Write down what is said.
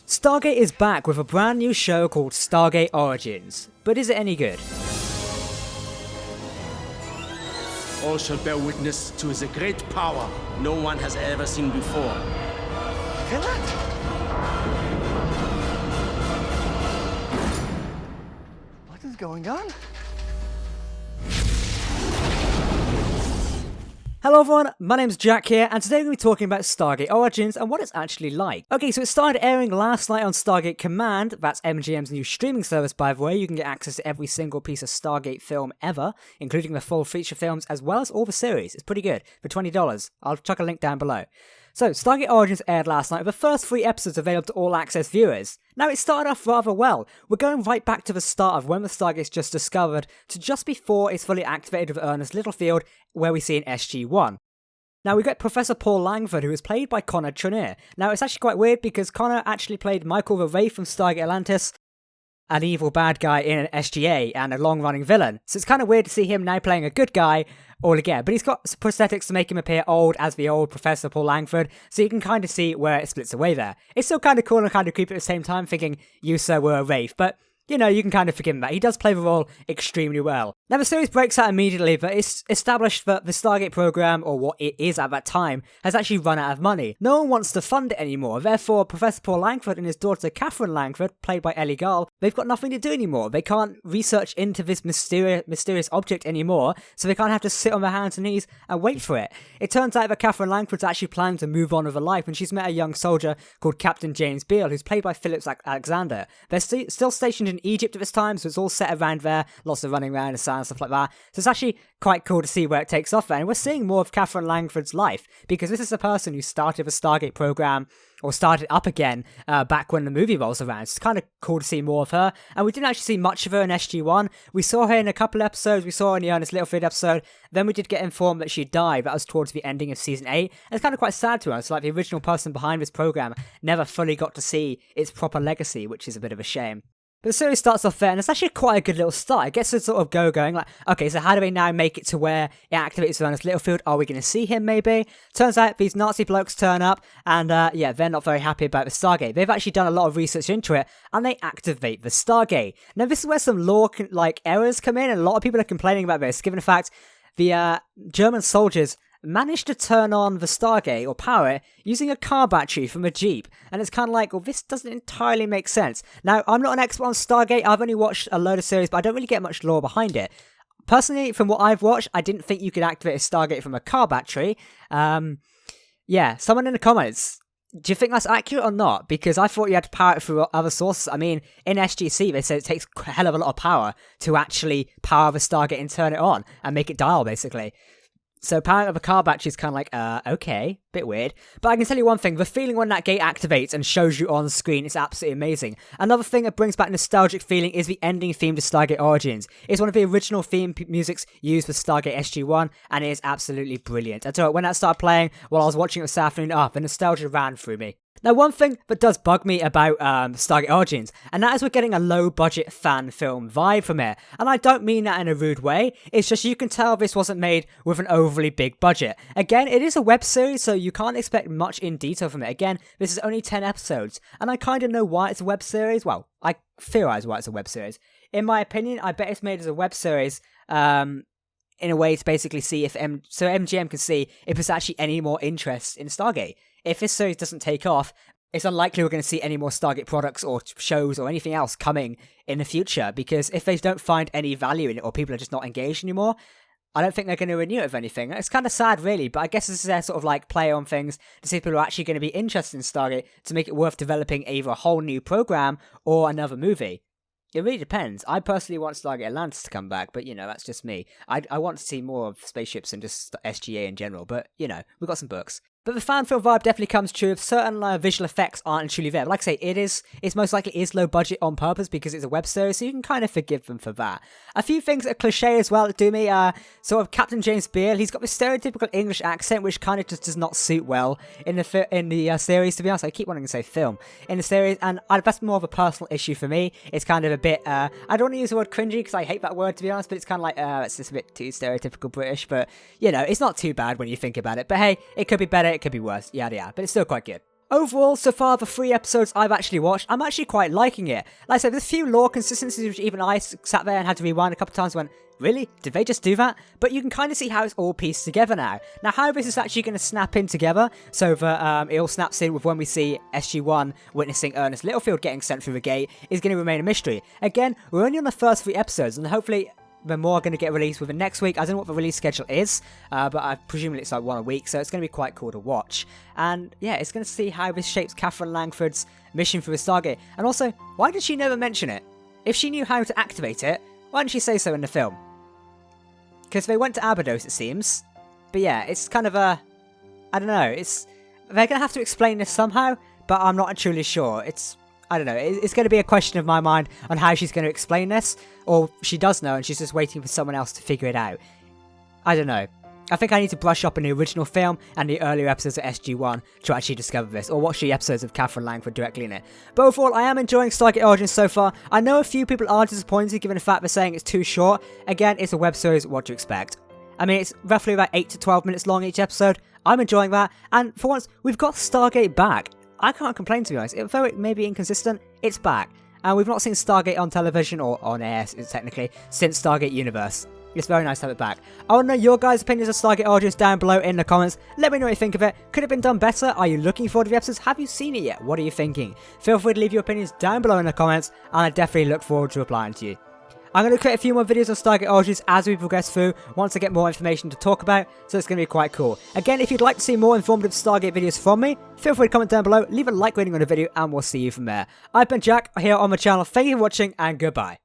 Stargate is back with a brand new show called Stargate Origins, but is it any good? All shall bear witness to his great power no one has ever seen before. Feel that? What is going on? Hello everyone, my name's Jack here, and today we're going to be talking about Stargate Origins and what it's actually like. Okay, so it started airing last night on Stargate Command. That's MGM's new streaming service, by the way. You can get access to every single piece of Stargate film ever, including the full feature films, as well as all the series. It's pretty good, for $20. I'll chuck a link down below. So, Stargate Origins aired last night with the first 3 episodes available to all access viewers. Now, it started off rather well. We're going right back to the start of when the Stargate's just discovered, to just before it's fully activated with Ernest Littlefield, where we see in SG-1. Now, we get Professor Paul Langford, who is played by Connor Trinneer. Now, it's actually quite weird because Connor actually played Michael the Wraith from Stargate Atlantis, an evil bad guy in an SGA and a long-running villain. So it's kind of weird to see him now playing a good guy all again. But he's got prosthetics to make him appear old as the old Professor Paul Langford, so you can kind of see where it splits away there. It's still kind of cool and kind of creepy at the same time, thinking you, sir, were a Wraith, but you know, you can kind of forgive him that. He does play the role extremely well. Now, the series breaks out immediately, but it's established that the Stargate program, or what it is at that time, has actually run out of money. No one wants to fund it anymore. Therefore, Professor Paul Langford and his daughter Catherine Langford, played by Ellie Gull, they've got nothing to do anymore. They can't research into this mysterious object anymore, so they can't have to sit on their hands and knees and wait for it. It turns out that Catherine Langford's actually planning to move on with her life, and she's met a young soldier called Captain James Beale, who's played by Philip Alexander. They're still stationed in Egypt at this time, so it's all set around there, lots of running around and sand and stuff like that. So it's actually quite cool to see where it takes off there, and we're seeing more of Catherine Langford's life, because this is a person who started the Stargate program, or started up again, back when the movie rolls around. So it's kind of cool to see more of her, and we didn't actually see much of her in SG-1. We saw her in a couple episodes, we saw her in the Ernest Littlefield episode, then we did get informed that she died. That was towards the ending of Season 8, and it's kind of quite sad to us, like the original person behind this program never fully got to see its proper legacy, which is a bit of a shame. But the series starts off there, and it's actually quite a good little start. It gets to sort of going, like, okay, so how do we now make it to where it activates Ernest Littlefield? Are we going to see him, maybe? Turns out these Nazi blokes turn up, and yeah, they're not very happy about the Stargate. They've actually done a lot of research into it, and they activate the Stargate. Now, this is where some law, errors come in, and a lot of people are complaining about this, given the fact the German soldiers managed to turn on the Stargate, or power it, using a car battery from a Jeep. And it's kind of like, well, this doesn't entirely make sense. Now, I'm not an expert on Stargate. I've only watched a load of series, but I don't really get much lore behind it. Personally, from what I've watched, I didn't think you could activate a Stargate from a car battery. Yeah, someone in the comments, do you think that's accurate or not? Because I thought you had to power it through other sources. I mean, in SGC, they said it takes a hell of a lot of power to actually power the Stargate and turn it on and make it dial, basically. So powering up a car battery is kind of like, okay, bit weird. But I can tell you one thing, the feeling when that gate activates and shows you on screen is absolutely amazing. Another thing that brings back nostalgic feeling is the ending theme to Stargate Origins. It's one of the original theme musics used for Stargate SG-1, and it is absolutely brilliant. I tell you what, when that started playing while I was watching it this afternoon, the nostalgia ran through me. Now, one thing that does bug me about Stargate Origins, and that is we're getting a low-budget fan film vibe from it. And I don't mean that in a rude way, it's just you can tell this wasn't made with an overly big budget. Again, it is a web series, so you can't expect much in detail from it. Again, this is only 10 episodes, and I kind of know why it's a web series. Well, I theorize why it's a web series. In my opinion, I bet it's made as a web series, in a way to basically see if so MGM can see if there's actually any more interest in Stargate. If this series doesn't take off, it's unlikely we're going to see any more Stargate products or shows or anything else coming in the future, because if they don't find any value in it or people are just not engaged anymore, I don't think they're going to renew it with anything. It's kind of sad, really, but I guess this is their sort of like play on things to see if people are actually going to be interested in Stargate to make it worth developing either a whole new program or another movie. It really depends. I personally want Stargate Atlantis to come back, but, you know, that's just me. I want to see more of spaceships and just SGA in general, but, you know, we've got some books. But the fan film vibe definitely comes true if certain visual effects aren't truly there. But like I say, it's most likely is low budget on purpose because it's a web series, so you can kind of forgive them for that. A few things that are cliche as well that do me, sort of Captain James Beale, he's got this stereotypical English accent which kind of just does not suit well in the series, to be honest. I keep wanting to say film. In the series, and that's more of a personal issue for me. It's kind of a bit, I don't want to use the word cringy because I hate that word, to be honest, but it's kind of like, it's just a bit too stereotypical British, but, you know, it's not too bad when you think about it. But hey, it could be better, it could be worse, yada yada, but it's still quite good. Overall, so far, the 3 episodes I've actually watched, I'm actually quite liking it. Like I said, there's a few lore consistencies which even I sat there and had to rewind a couple times and went, really? Did they just do that? But you can kind of see how it's all pieced together now. Now, how this is actually going to snap in together, so that it all snaps in with when we see SG-1 witnessing Ernest Littlefield getting sent through the gate, is going to remain a mystery. Again, we're only on the first 3 episodes, and hopefully the more are going to get released within next week. I don't know what the release schedule is, but I presume it's like 1 a week, so it's going to be quite cool to watch. And yeah, it's going to see how this shapes Catherine Langford's mission through the Stargate. And also, why did she never mention it? If she knew how to activate it, why didn't she say so in the film? Because they went to Abydos, it seems. But yeah, it's kind of a... I don't know, they're going to have to explain this somehow, but I'm not truly sure. I don't know, it's going to be a question of my mind on how she's going to explain this, or she does know and she's just waiting for someone else to figure it out. I don't know. I think I need to brush up on the original film and the earlier episodes of SG-1 to actually discover this, or watch the episodes of Catherine Langford directly in it. But overall, I am enjoying Stargate Origins so far. I know a few people are disappointed given the fact they're saying it's too short. Again, it's a web series, what do you expect? I mean, it's roughly about 8 to 12 minutes long each episode. I'm enjoying that, and for once, we've got Stargate back. I can't complain, to be honest. Though it may be inconsistent, it's back. And we've not seen Stargate on television, or on air technically, since Stargate Universe. It's very nice to have it back. I want to know your guys' opinions of Stargate Origins down below in the comments. Let me know what you think of it. Could it have been done better? Are you looking forward to the episodes? Have you seen it yet? What are you thinking? Feel free to leave your opinions down below in the comments, and I definitely look forward to replying to you. I'm going to create a few more videos on Stargate Origins as we progress through, once I get more information to talk about, so it's going to be quite cool. Again, if you'd like to see more informative Stargate videos from me, feel free to comment down below, leave a like rating on the video, and we'll see you from there. I've been Jack, here on my channel. Thank you for watching, and goodbye.